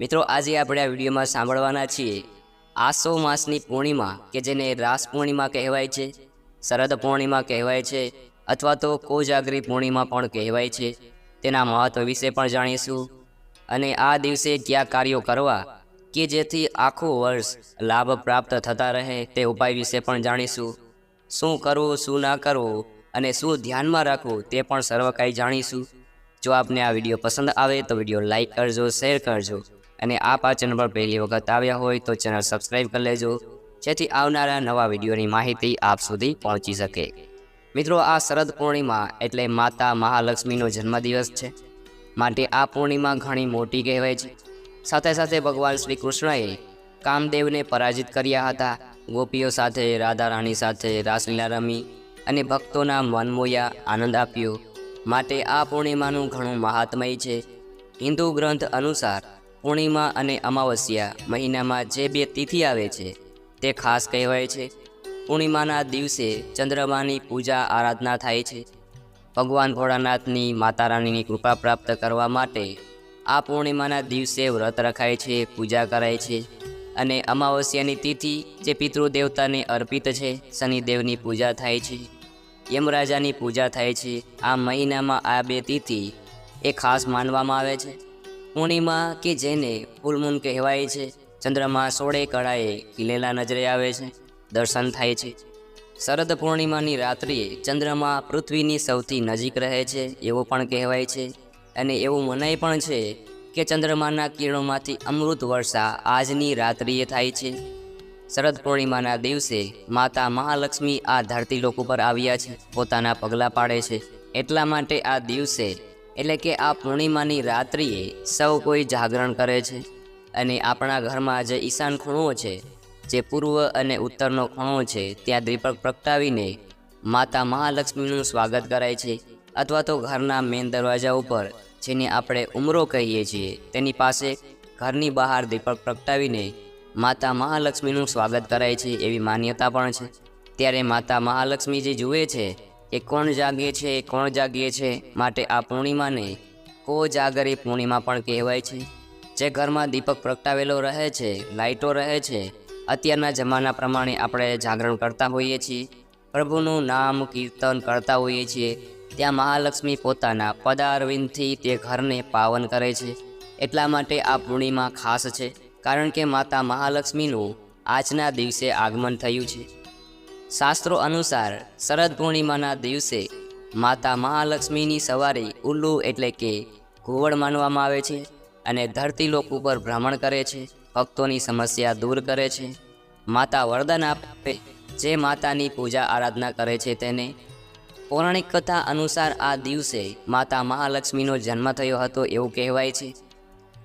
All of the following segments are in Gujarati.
મિત્રો આજે આપણે આ વિડીયોમાં સાંભળવાના છીએ આસો માસની પૂર્ણિમા કે જેને રાસ પૂર્ણિમા કહેવાય છે, શરદ પૂર્ણિમા કહેવાય છે અથવા તો કોજાગરી પૂર્ણિમા પણ કહેવાય છે, તેના મહત્વ વિશે પણ જાણીશું અને આ દિવસે કયા કાર્યો કરવા કે જેથી આખું વર્ષ લાભ પ્રાપ્ત થતા રહે તે ઉપાય વિશે પણ જાણીશું। શું કરવું શું ના કરવું અને શું ધ્યાનમાં રાખવું તે પણ સર્વ કંઈ જાણીશું। જો આપને આ વિડીયો પસંદ આવે તો વિડીયો લાઈક કરજો, શેર કરજો અને આપ આ ચેનલ પર પહેલી વખત આવ્યા હોય તો ચેનલ સબસ્ક્રાઈબ કરી લેજો, જેથી આવનારા નવા વિડીયોની માહિતી આપ સુધી પહોંચી શકે। મિત્રો, આ શરદ પૂર્ણિમા એટલે માતા મહાલક્ષ્મીનો જન્મદિવસ છે, માટે આ પૂર્ણિમા ઘણી મોટી કહેવાય છે। સાથે સાથે ભગવાન શ્રી કૃષ્ણએ કામદેવને પરાજિત કર્યા હતા। ગોપીઓ સાથે, રાધા રાણી સાથે રાસલીલા રમી અને ભક્તોના મન મોયા આનંદ આપ્યો, માટે આ પૂર્ણિમાનું ઘણું મહાત્મય છે। હિન્દુ ગ્રંથ અનુસાર પૂર્ણિમા અને અમાવસ્યા મહિનામાં જે બે તિથિ આવે છે તે ખાસ કહેવાય છે। પૂર્ણિમાના દિવસે ચંદ્રમાની પૂજા આરાધના થાય છે। ભગવાન ભોળાનાથની માતા રાણીની કૃપા પ્રાપ્ત કરવા માટે આ પૂર્ણિમાના દિવસે વ્રત રખાય છે, પૂજા કરાય છે અને અમાવસ્યાની તિથિ જે પિતૃદેવતાને અર્પિત છે, શનિદેવની પૂજા થાય છે, યમરાજાની પૂજા થાય છે। આ મહિનામાં આ બે તિથિ એ ખાસ માનવામાં આવે છે। પૂર્ણિમા કે જેને ફૂલમૂન કહેવાય છે, ચંદ્રમા સોળે કળાએ ખીલેલા નજરે આવે છે, દર્શન થાય છે। શરદ પૂર્ણિમાની રાત્રિએ ચંદ્રમા પૃથ્વીની સૌથી નજીક રહે છે એવું પણ કહેવાય છે અને એવું મનાય પણ છે કે ચંદ્રમાના કિરણોમાંથી અમૃત વર્ષા આજની રાત્રિએ થાય છે। શરદ પૂર્ણિમાના દિવસે માતા મહાલક્ષ્મી આ ધરતીલોક ઉપર આવ્યા છે, પોતાના પગલાં પાડે છે, એટલા માટે આ દિવસે એટલે કે આ પૂર્ણિમાની રાત્રિએ સૌ કોઈ જાગરણ કરે છે અને આપણા ઘરમાં જે ઈશાન ખૂણો છે, જે પૂર્વ અને ઉત્તરનો ખૂણો છે, ત્યાં દીપક પ્રગટાવીને માતા મહાલક્ષ્મીનું સ્વાગત કરાય છે અથવા તો ઘરના મેન દરવાજા ઉપર, જેને આપણે ઉમરો કહીએ છીએ, તેની પાસે ઘરની બહાર દીપક પ્રગટાવીને માતા મહાલક્ષ્મીનું સ્વાગત કરાય છે એવી માન્યતા પણ છે। ત્યારે માતા મહાલક્ષ્મી જે જુએ છે કે કોણ જાગે છે, કોણ જાગે છે, માટે આ પૂર્ણિમાને કોજાગરી પૂર્ણિમા પણ કહેવાય છે। જે ઘરમાં દીપક પ્રગટાવેલો રહે છે, લાઇટો રહે છે, અત્યારના જમાના પ્રમાણે આપણે જાગરણ કરતા હોઈએ છીએ, પ્રભુનું નામ કીર્તન કરતા હોઈએ છીએ, ત્યાં મહાલક્ષ્મી પોતાના પદારવિંદથી તે ઘરને પાવન કરે છે। એટલા માટે આ પૂર્ણિમા ખાસ છે, કારણ કે માતા મહાલક્ષ્મીનું આજના દિવસે આગમન થયું છે। શાસ્ત્રો અનુસાર શરદ પૂર્ણિમાના દિવસે માતા મહાલક્ષ્મીની સવારી ઉલ્લુ એટલે કે ઘુવડ માનવામાં આવે છે અને ધરતીલોક ઉપર ભ્રમણ કરે છે, ભક્તોની સમસ્યા દૂર કરે છે, માતા વરદાન આપે, જે માતાની પૂજા આરાધના કરે છે તેને। પૌરાણિક કથા અનુસાર આ દિવસે માતા મહાલક્ષ્મીનો જન્મ થયો હતો એવું કહેવાય છે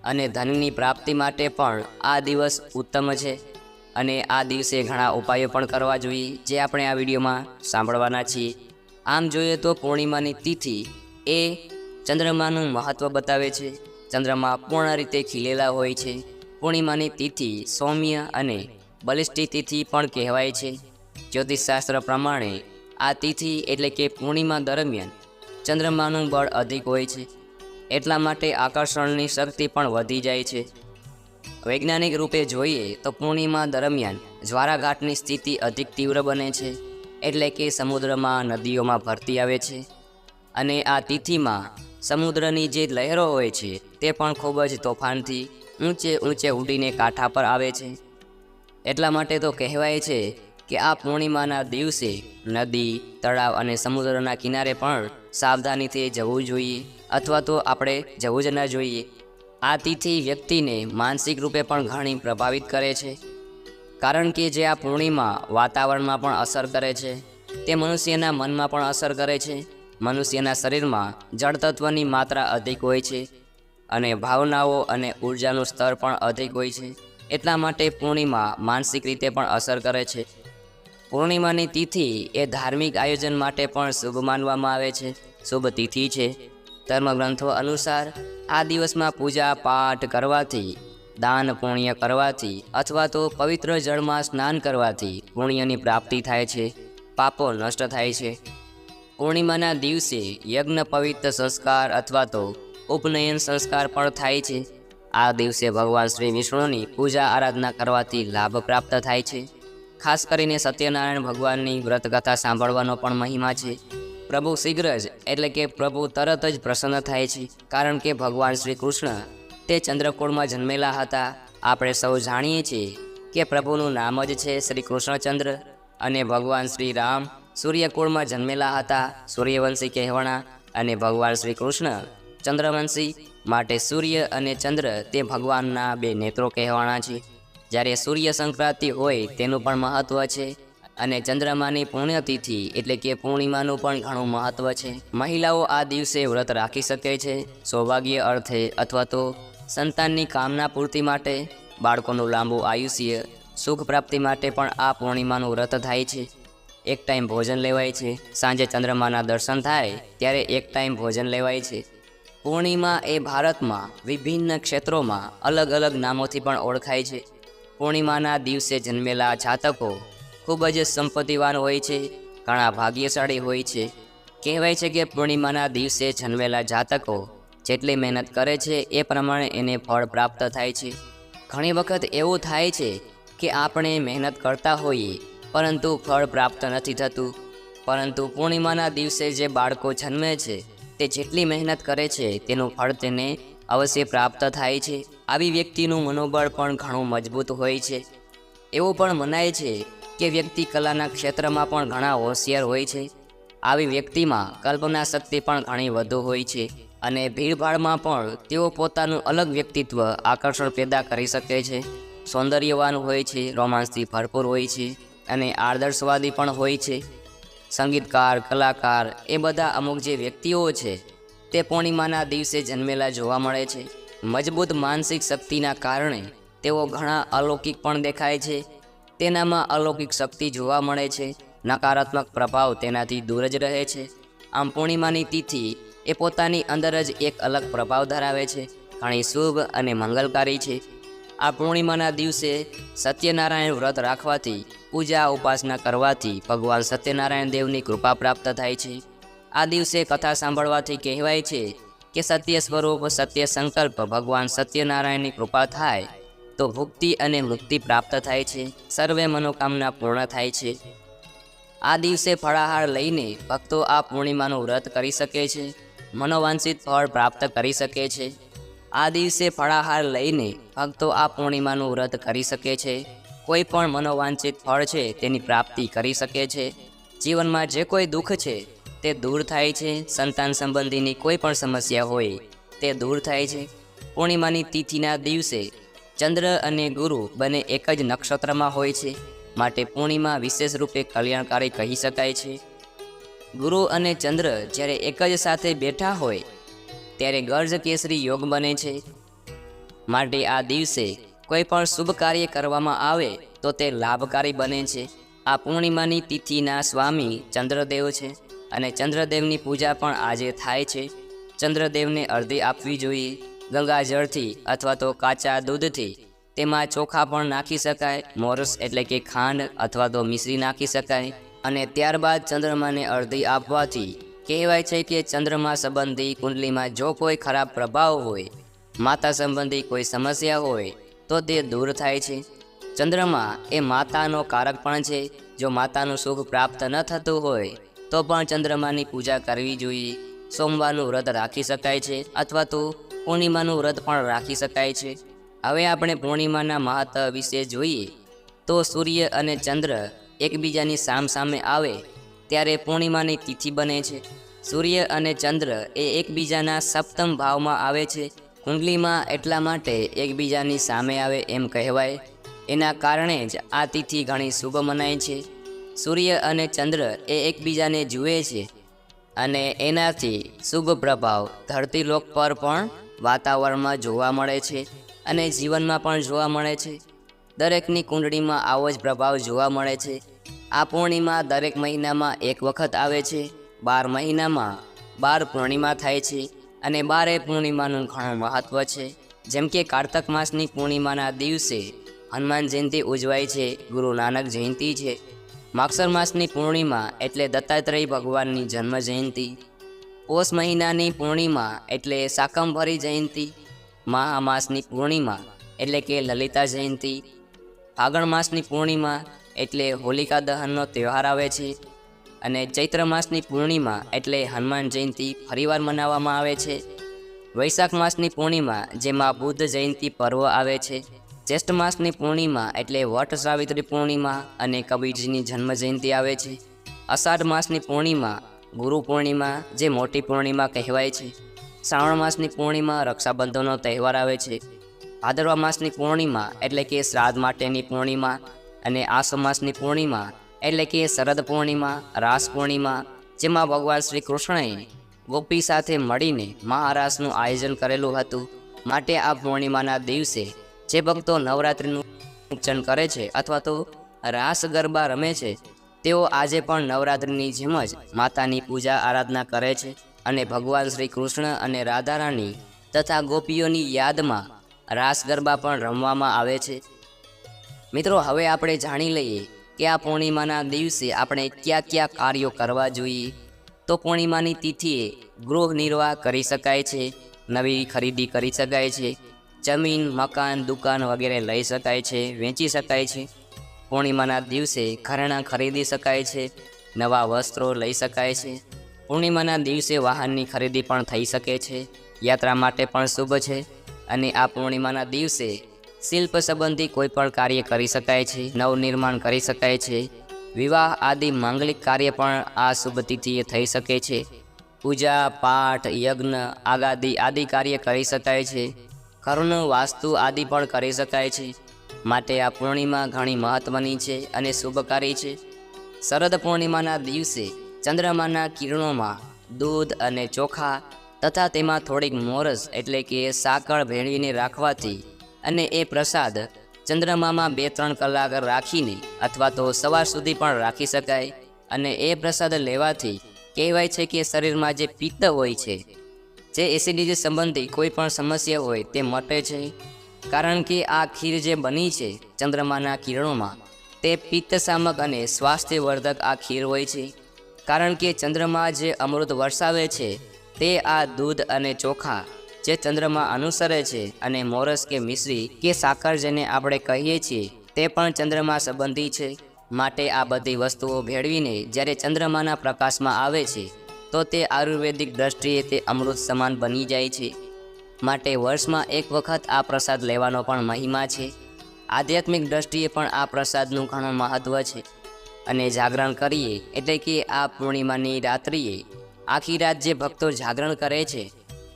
અને ધનની પ્રાપ્તિ માટે પણ આ દિવસ ઉત્તમ છે અને આ દિવસે ઘણા ઉપાયો પણ કરવા જોઈએ, જે આપણે આ વિડીયોમાં સાંભળવાના છીએ। આમ જોઈએ તો પૂર્ણિમાની તિથિ એ ચંદ્રમાનું મહત્ત્વ બતાવે છે। ચંદ્રમા પૂર્ણ રીતે ખીલેલા હોય છે। પૂર્ણિમાની તિથિ સૌમ્ય અને બલિષ્ઠી તિથિ પણ કહેવાય છે। જ્યોતિષશાસ્ત્ર પ્રમાણે આ તિથિ એટલે કે પૂર્ણિમા દરમિયાન ચંદ્રમાનું બળ અધિક હોય છે, એટલા માટે આકર્ષણની શક્તિ પણ વધી જાય છે। વૈજ્ઞાનિક રૂપે જોઈએ તો પૂર્ણિમા દરમિયાન જ્વારાઘાટની સ્થિતિ અધિક તીવ્ર બને છે, એટલે કે સમુદ્રમાં, નદીઓમાં ભરતી આવે છે અને આ તિથિમાં સમુદ્રની જે લહેરો હોય છે તે પણ ખૂબ જ તોફાનથી ઊંચે ઊંચે ઉડીને કાંઠા પર આવે છે। એટલા માટે તો કહેવાય છે કે આ પૂર્ણિમાના દિવસે નદી, તળાવ અને સમુદ્રના કિનારે પણ સાવધાનીથી જવું જોઈએ અથવા તો આપણે જવું જ ન જોઈએ। આ તિથિ વ્યક્તિને માનસિક રૂપે પણ ઘણી પ્રભાવિત કરે છે, કારણ કે જે આ પૂર્ણિમા વાતાવરણમાં પણ અસર કરે છે, તે મનુષ્યના મનમાં પણ અસર કરે છે। મનુષ્યના શરીરમાં જળ તત્વની માત્રા અધિક હોય છે અને ભાવનાઓ અને ઉર્જાનું સ્તર પણ અધિક હોય છે, એટલા માટે પૂર્ણિમા માનસિક રીતે પણ અસર કરે છે। પૂર્ણિમાની તિથિ એ ધાર્મિક આયોજન માટે પણ શુભ માનવામાં આવે છે, શુભ તિથિ છે। ધર્મગ્રંથો અનુસાર આ દિવસમાં પૂજા પાઠ કરવાથી, દાન પુણ્ય કરવાથી અથવા તો પવિત્ર જળમાં સ્નાન કરવાથી પુણ્યની પ્રાપ્તિ થાય છે, પાપો નષ્ટ થાય છે। પૂર્ણિમાના દિવસે યજ્ઞ પવિત્ર સંસ્કાર અથવા તો ઉપનયન સંસ્કાર પણ થાય છે। આ દિવસે ભગવાન શ્રી વિષ્ણુની પૂજા આરાધના કરવાથી લાભ પ્રાપ્ત થાય છે. ખાસ કરીને સત્યનારાયણ ભગવાનની વ્રતકથા સાંભળવાનો પણ મહિમા છે. પ્રભુ શીઘ્ર જ એટલે કે પ્રભુ તરત જ પ્રસન્ન થાય છે, કારણ કે ભગવાન શ્રી કૃષ્ણ તે ચંદ્રકુળમાં જન્મેલા હતા. આપણે સૌ જાણીએ છીએ કે પ્રભુનું નામ જ છે શ્રી કૃષ્ણચંદ્ર, અને ભગવાન શ્રી રામ સૂર્યકુળમાં જન્મેલા હતા, સૂર્યવંશી કહેવાના, અને ભગવાન શ્રી કૃષ્ણ ચંદ્રવંશી, માટે સૂર્ય અને ચંદ્ર તે ભગવાનના બે નેત્રો કહેવાના છે. જ્યારે સૂર્ય સંક્રાંતિ હોય તેનું પણ મહત્ત્વ છે, અને ચંદ્રમાની પુણ્યતિથિ એટલે કે પૂર્ણિમાનું પણ ઘણું મહત્ત્વ છે. મહિલાઓ આ દિવસે વ્રત રાખી શકે છે, સૌભાગ્ય અર્થે અથવા તો સંતાનની કામના પૂર્તિ માટે, બાળકોનું લાંબુ આયુષ્ય, સુખ પ્રાપ્તિ માટે પણ આ પૂર્ણિમાનું વ્રત થાય છે. એક ટાઈમ ભોજન લેવાય છે. સાંજે ચંદ્રમાના દર્શન થાય ત્યારે એક ટાઈમ ભોજન લેવાય છે. પૂર્ણિમા એ ભારતમાં વિભિન્ન ક્ષેત્રોમાં અલગ અલગ નામોથી પણ ઓળખાય છે. પૂર્ણિમાના દિવસે જન્મેલા જાતકો ખૂબ જ સંપત્તિવાન હોય છે, ઘણા ભાગ્યશાળી હોય છે. કહેવાય છે કે પૂર્ણિમાના દિવસે જન્મેલા જાતકો જેટલી મહેનત કરે છે એ પ્રમાણે એને ફળ પ્રાપ્ત થાય છે. ઘણી વખત એવું થાય છે કે આપણે મહેનત કરતા હોઈએ પરંતુ ફળ પ્રાપ્ત નથી થતું, પરંતુ પૂર્ણિમાના દિવસે જે બાળકો જન્મે છે તે જેટલી મહેનત કરે છે તેનું ફળ તેને અવશ્ય પ્રાપ્ત થાય છે. આવી વ્યક્તિનું મનોબળ પણ ઘણું મજબૂત હોય છે. એવું પણ મનાય છે કે વ્યક્તિ કલાના ક્ષેત્રમાં પણ ઘણા હોશિયાર હોય છે. આવી વ્યક્તિમાં કલ્પના શક્તિ પણ ઘણી વધુ હોય છે, અને ભીડભાડમાં પણ તેઓ પોતાનું અલગ વ્યક્તિત્વ આકર્ષણ પેદા કરી શકે છે. સૌંદર્યવાન હોય છે, રોમાંસથી ભરપૂર હોય છે, અને આદર્શવાદી પણ હોય છે. સંગીતકાર, કલાકાર એ બધા અમુક જે વ્યક્તિઓ છે તે પૂર્ણિમાના દિવસે જન્મેલા જોવા મળે છે. મજબૂત માનસિક શક્તિના કારણે તેઓ ઘણા અલૌકિક પણ દેખાય છે. તેનામાં અલૌકિક શક્તિ જોવા મળે છે. નકારાત્મક પ્રભાવ તેનાથી દૂર જ રહે છે. આમ પૂર્ણિમાની તિથિ એ પોતાની અંદર જ એક અલગ પ્રભાવ ધરાવે છે, ઘણી શુભ અને મંગલકારી છે. આ પૂર્ણિમાના દિવસે સત્યનારાયણ વ્રત રાખવાથી, પૂજા ઉપાસના કરવાથી ભગવાન સત્યનારાયણ દેવની કૃપા પ્રાપ્ત થાય છે. આ દિવસે કથા સાંભળવાથી કહેવાય છે કે સત્ય સ્વરૂપ, સત્ય સંકલ્પ ભગવાન સત્યનારાયણની કૃપા થાય તો ભુક્તિ અને મુક્તિ પ્રાપ્ત થાય છે, સર્વે મનોકામના પૂર્ણ થાય છે. આ દિવસે ફળાહાર લઈને ભક્તો આ પૂર્ણિમાનું વ્રત કરી શકે છે, મનોવાંછિત ફળ પ્રાપ્ત કરી શકે છે. આ દિવસે ફળાહાર લઈને ભક્તો આ પૂર્ણિમાનું વ્રત કરી શકે છે. કોઈ પણ મનોવાંછિત ફળ છે તેની પ્રાપ્તિ કરી શકે છે. જીવનમાં જે કોઈ દુઃખ છે તે દૂર થાય છે. સંતાન સંબંધીની કોઈ પણ સમસ્યા હોય તે દૂર થાય છે. પૂર્ણિમાની તિથિના દિવસે ચંદ્ર અને ગુરુ બંને એક જ નક્ષત્રમાં હોય છે, માટે પૂર્ણિમા વિશેષ રૂપે કલ્યાણકારી કહી શકાય છે. ગુરુ અને ચંદ્ર જ્યારે એક જ સાથે બેઠા હોય ત્યારે ગર્જ કેસરી યોગ બને છે. માટે આ દિવસે કોઈ પણ શુભ કાર્ય કરવામાં આવે તો તે લાભકારી બને છે. આ પૂર્ણિમાની તિથિના સ્વામી ચંદ્રદેવ છે, અને ચંદ્રદેવની પૂજા પણ આજે થાય છે. ચંદ્રદેવને અર્ધી આપવી જોઈએ. ગંગાજળથી અથવા તો કાચા દૂધથી તેમાં ચોખા પણ નાખી શકાય, મોરસ એટલે કે ખાંડ અથવા તો મિશ્રી નાખી શકાય, અને ત્યારબાદ ચંદ્રમાને અર્ધી આપવાથી કહેવાય છે કે ચંદ્રમા સંબંધી કુંડલીમાં જો કોઈ ખરાબ પ્રભાવ હોય, માતા સંબંધી કોઈ સમસ્યા હોય તો તે દૂર થાય છે. ચંદ્રમા એ માતાનો કારક પણ છે. જો માતાનું સુખ પ્રાપ્ત ન થતું હોય તો પણ ચંદ્રમાની પૂજા કરવી જોઈએ. સોમવારનું વ્રત રાખી શકાય છે, અથવા તો પૂર્ણિમાનું વ્રત પણ રાખી શકાય છે. હવે આપણે પૂર્ણિમાના મહત્વ વિશે જોઈએ તો સૂર્ય અને ચંદ્ર એકબીજાની સામસામે આવે ત્યારે પૂર્ણિમાની તિથિ બને છે. સૂર્ય અને ચંદ્ર એ એકબીજાના સપ્તમ ભાવમાં આવે છે. કુંડલીમાં એટલા માટે એકબીજાની સામે આવે એમ કહેવાય. એના કારણે જ આ તિથિ ઘણી શુભ મનાય છે. સૂર્ય અને ચંદ્ર એ એકબીજાને જુએ છે, અને એનાથી શુભ પ્રભાવ ધરતીલોક પર પણ વાતાવરણમાં જોવા મળે છે, અને જીવનમાં પણ જોવા મળે છે. દરેકની કુંડળીમાં આવો જ પ્રભાવ જોવા મળે છે. આ પૂર્ણિમા દરેક મહિનામાં એક વખત આવે છે. 12 મહિનામાં 12 પૂર્ણિમા થાય છે, અને 12 પૂર્ણિમાનું ઘણું મહત્ત્વ છે. જેમ કે કારતક માસની પૂર્ણિમાના દિવસે હનુમાન જયંતિ ઉજવાય છે, ગુરુ નાનક જયંતિ છે. માગસર માસની પૂર્ણિમા એટલે દત્તાત્રેય ભગવાનની જન્મ જયંતિ. પોષ મહિનાની પૂર્ણિમા એટલે શાકંભરી જયંતિ. મહા માસની પૂર્ણિમા એટલે કે લલિતા જયંતિ, ફાગણ માસની પૂર્ણિમા એટલે હોલિકા દહનનો તહેવાર આવે છે, અને ચૈત્ર માસની પૂર્ણિમા એટલે હનુમાન જયંતિ ફરીવાર મનાવવામાં આવે છે. વૈશાખ માસની પૂર્ણિમા જેમાં બુદ્ધ જયંતિ પર્વ આવે છે. જ્યેષ્ઠ માસની પૂર્ણિમા એટલે વટ સાવિત્રી પૂર્ણિમા અને કબીરજીની જન્મ જયંતિ આવે છે. અષાઢ માસની પૂર્ણિમા ગુરુ પૂર્ણિમા જે મોટી પૂર્ણિમા કહેવાય છે. શ્રાવણ માસની પૂર્ણિમા રક્ષાબંધનનો તહેવાર આવે છે. ભાદરવા માસની પૂર્ણિમા એટલે કે શ્રાદ્ધ માટેની પૂર્ણિમા, અને આસો માસની પૂર્ણિમા એટલે કે શરદ પૂર્ણિમા, રાસ પૂર્ણિમા જેમાં ભગવાન શ્રી કૃષ્ણએ ગોપી સાથે મળીને મહારાસનું આયોજન કરેલું હતું. માટે આ પૂર્ણિમાના દિવસે જે ભક્તો નવરાત્રિનું પૂજન કરે છે અથવા તો રાસ ગરબા રમે છે, તેઓ આજે પણ નવરાત્રિની જેમ જ માતાની પૂજા આરાધના કરે છે અને ભગવાન શ્રી કૃષ્ણ અને રાધારાણી તથા ગોપીઓની યાદમાં રાસ ગરબા પણ રમવામાં આવે છે. મિત્રો, હવે આપણે જાણી લઈએ કે આ પૂર્ણિમાના દિવસે આપણે કયા કયા કાર્યો કરવા જોઈએ. તો પૂર્ણિમાની તિથિએ ગૃહ નિર્વાહ કરી શકાય છે, નવી ખરીદી કરી શકાય છે, જમીન, મકાન, દુકાન વગેરે લઈ શકાય છે, વેચી શકાય છે. પૂર્ણિમાના દિવસે ઘરેણાં ખરીદી શકાય છે, નવા વસ્ત્રો લઈ શકાય છે. પૂર્ણિમાના દિવસે વાહનની ખરીદી પણ થઈ શકે છે, યાત્રા માટે પણ શુભ છે. અને આ પૂર્ણિમાના દિવસે શિલ્પ સંબંધી કોઈ પણ કાર્ય કરી શકાય છે, નવનિર્માણ કરી શકાય છે. વિવાહ આદિ માંગલિક કાર્ય પણ આ શુભ તિથિએ થઈ શકે છે. પૂજા પાઠ, યજ્ઞ, આગાદી આદિ કાર્ય કરી શકાય છે. ઘરનું વાસ્તુ આદિ પણ કરી શકાય છે. માટે આ પૂર્ણિમા ઘણી મહત્વની છે અને શુભકારી છે. શરદ પૂર્ણિમાના દિવસે ચંદ્રમાના કિરણોમાં દૂધ અને ચોખા તથા તેમાં થોડીક મોરસ એટલે કે સાકળ ભેળવીને રાખવાથી અને એ પ્રસાદ ચંદ્રમામાં 2-3 કલાક રાખીને અથવા તો સવાર સુધી પણ રાખી શકાય. અને એ પ્રસાદ લેવાથી કહેવાય છે કે શરીરમાં જે પિત્ત હોય છે, જે એસિડિટી સંબંધી કોઈ પણ સમસ્યા હોય તે મટે છે. કારણ કે આ ખીર જે બની છે ચંદ્રમાના કિરણોમાં, તે પિત્તશામક અને સ્વાસ્થ્યવર્ધક આ ખીર હોય છે. કારણ કે ચંદ્રમા જે અમૃત વરસાવે છે તે આ દૂધ અને ચોખા જે ચંદ્રમા અનુસરે છે, અને મોરસ કે મિશ્રી કે સાકર જેને આપણે કહીએ છીએ તે પણ ચંદ્રમા સંબંધી છે. માટે આ બધી વસ્તુઓ ભેળવીને જ્યારે ચંદ્રમાના પ્રકાશમાં આવે છે તો તે આયુર્વેદિક દ્રષ્ટિએ તે અમૃત સમાન બની જાય છે. માટે વર્ષમાં એક વખત આ પ્રસાદ લેવાનો પણ મહિમા છે. આધ્યાત્મિક દ્રષ્ટિએ પણ આ પ્રસાદનું ઘણું મહત્ત્વ છે. અને જાગરણ કરીએ એટલે કે આ પૂર્ણિમાની રાત્રિએ આખી રાત જે ભક્તો જાગરણ કરે છે,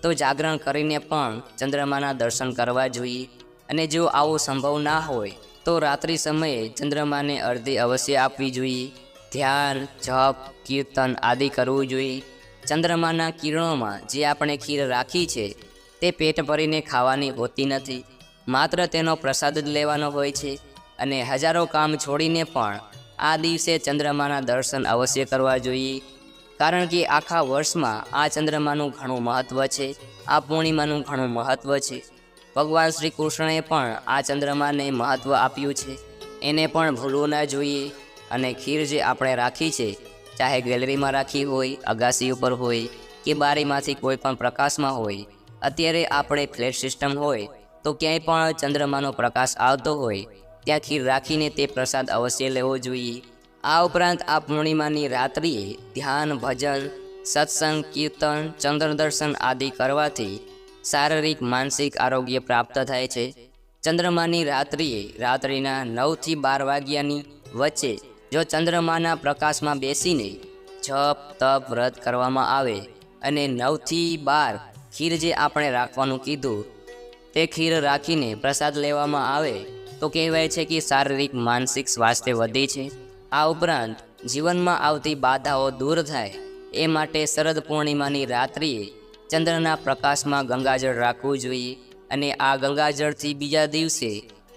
તો જાગરણ કરીને પણ ચંદ્રમાના દર્શન કરવા જોઈએ. અને જો આવો સંભવ ના હોય તો રાત્રિ સમયે ચંદ્રમાને અર્ધી અવશ્ય આપવી જોઈએ. ધ્યાન, જપ, કીર્તન આદિ કરવું જોઈએ. ચંદ્રમાના કિરણોમાં જે આપણે ખીર રાખી છે તે પેટ ભરીને ખાવાની હોતી નથી, માત્ર તેનો પ્રસાદ જ લેવાનો હોય છે. અને હજારો કામ છોડીને પણ આ દિવસે ચંદ્રમાના દર્શન અવશ્ય કરવા જોઈએ. કારણ કે આખા વર્ષમાં આ ચંદ્રમાનું ઘણું મહત્ત્વ છે, આ પૂર્ણિમાનું ઘણું મહત્ત્વ છે. ભગવાન શ્રી કૃષ્ણએ પણ આ ચંદ્રમાને મહત્ત્વ આપ્યું છે, એને પણ ભૂલવું ના જોઈએ. અને ખીર જે આપણે રાખી છે, ચાહે ગેલેરીમાં રાખી હોય, અગાસી ઉપર હોય કે બારીમાંથી કોઈ પણ પ્રકાશમાં હોય, અત્યારે આપણે ફ્લેટ સિસ્ટમ હોય તો ક્યાંય પણ ચંદ્રમાનો પ્રકાશ આવતો હોય ત્યાં ખીર રાખીને તે પ્રસાદ અવશ્ય લેવો જોઈએ. આ ઉપરાંત આ પૂર્ણિમાની રાત્રિએ ધ્યાન, ભજન, સત્સંગ, કીર્તન, ચંદ્ર દર્શન આદિ કરવાથી શારીરિક માનસિક આરોગ્ય પ્રાપ્ત થાય છે. ચંદ્રમાની રાત્રિએ રાત્રિના 9 થી 12 વાગ્યાની વચ્ચે જો ચંદ્રમાના પ્રકાશમાં બેસીને જપ, તપ, વ્રત કરવામાં આવે અને 9 થી 12 ખીર જે આપણે રાખવાનું કીધું તે ખીર રાખીને પ્રસાદ લેવામાં આવે તો કહેવાય છે કે શારીરિક માનસિક સ્વાસ્થ્ય વધે છે. આ ઉપરાંત જીવનમાં આવતી બાધાઓ દૂર થાય એ માટે શરદ પૂર્ણિમાની રાત્રિએ ચંદ્રના પ્રકાશમાં ગંગાજળ રાખવું જોઈએ. અને આ ગંગાજળથી બીજા દિવસે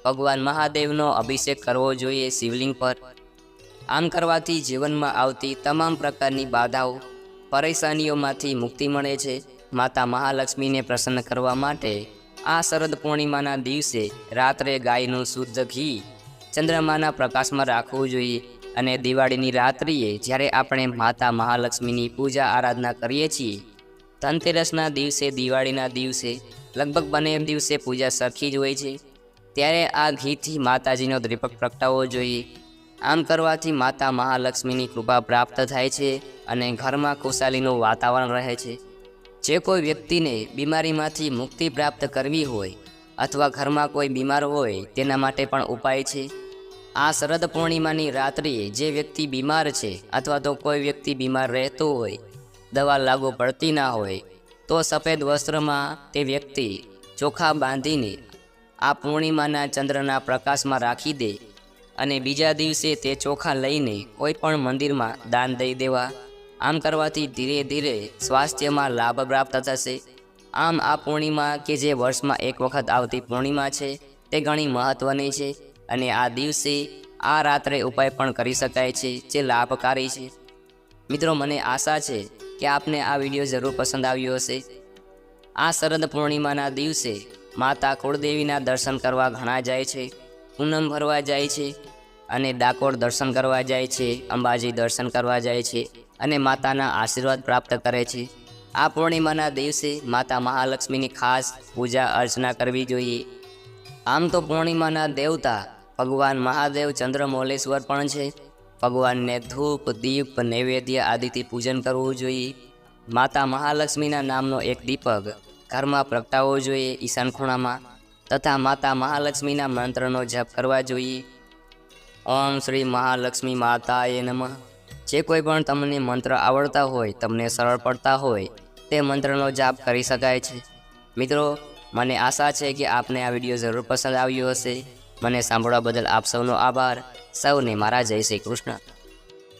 ભગવાન મહાદેવનો અભિષેક કરવો જોઈએ શિવલિંગ પર. આમ કરવાથી જીવનમાં આવતી તમામ પ્રકારની બાધાઓ, પરેશાનીઓમાંથી મુક્તિ મળે છે. માતા મહાલક્ષ્મીને પ્રસન્ન કરવા માટે આ શરદ પૂર્ણિમાના દિવસે રાત્રે ગાયનું શુદ્ધ ઘી ચંદ્રમાના પ્રકાશમાં રાખવું જોઈએ. અને દિવાળીની રાત્રિએ જ્યારે આપણે માતા મહાલક્ષ્મીની પૂજા આરાધના કરીએ છીએ ધનતેરસના દિવસે, દિવાળીના દિવસે લગભગ બંને દિવસે પૂજા સરખી જ હોય છે, ત્યારે આ ઘીથી માતાજીનો દીપક પ્રગટાવવો જોઈએ. આમ કરવાથી માતા મહાલક્ષ્મીની કૃપા પ્રાપ્ત થાય છે અને ઘરમાં ખુશાલીનું વાતાવરણ રહે છે. જે કોઈ વ્યક્તિને બીમારીમાંથી મુક્તિ પ્રાપ્ત કરવી હોય અથવા ઘરમાં કોઈ બીમાર હોય તેના માટે પણ ઉપાય છે. આ શરદ પૂર્ણિમાની રાત્રિએ જે વ્યક્તિ બીમાર છે અથવા તો કોઈ વ્યક્તિ બીમાર રહેતો હોય, દવા લાગુ પડતી ના હોય, તો સફેદ વસ્ત્રમાં તે વ્યક્તિ ચોખા બાંધીને આ પૂર્ણિમાના ચંદ્રના પ્રકાશમાં રાખી દે અને બીજા દિવસે તે ચોખા લઈને કોઈ પણ મંદિરમાં દાન દઈ દેવા. આમ કરવાથી ધીરે ધીરે સ્વાસ્થ્યમાં લાભ પ્રાપ્ત થશે. આમ આ પૂર્ણિમા કે જે વર્ષમાં એક વખત આવતી પૂર્ણિમા છે તે ઘણી મહત્ત્વની છે અને આ દિવસે આ રાત્રે ઉપાય પણ કરી શકાય છે જે લાભકારી છે. મિત્રો, મને આશા છે કે આપને આ વિડીયો જરૂર પસંદ આવ્યો હશે. આ શરદ પૂર્ણિમાના દિવસે માતા કુળદેવીના દર્શન કરવા ઘણા જાય છે, પૂનમ ભરવા જાય છે અને ડાકોર દર્શન કરવા જાય છે, અંબાજી દર્શન કરવા જાય છે અને માતાના આશીર્વાદ પ્રાપ્ત કરે છે. આ પૂર્ણિમાના દિવસે માતા મહાલક્ષ્મીની ખાસ પૂજા અર્ચના કરવી જોઈએ. આમ તો પૂર્ણિમાના દેવતા ભગવાન મહાદેવ ચંદ્રમૌલેશ્વર પણ છે. ભગવાનને ધૂપ, દીપ, નૈવેદ્ય આદિથી પૂજન કરવું જોઈએ. માતા મહાલક્ષ્મીના નામનો એક દીપક ઘરમાં પ્રગટાવવો જોઈએ ઈશાન ખૂણામાં, તથા માતા મહાલક્ષ્મીના મંત્રનો જપ કરવા જોઈએ. ઓમ શ્રી મહાલક્ષ્મી માતાએ નમઃ. જે કોઈ પણ તમને મંત્ર આવડતા હોય, તમને સરળ પડતા હોય, તે મંત્રનો જાપ કરી શકાય છે. મિત્રો, મને આશા છે કે આપને આ વિડીયો જરૂર પસંદ આવ્યો હશે. મને સાંભળવા બદલ આપ સૌનો આભાર. સૌને મારા જય શ્રી કૃષ્ણ.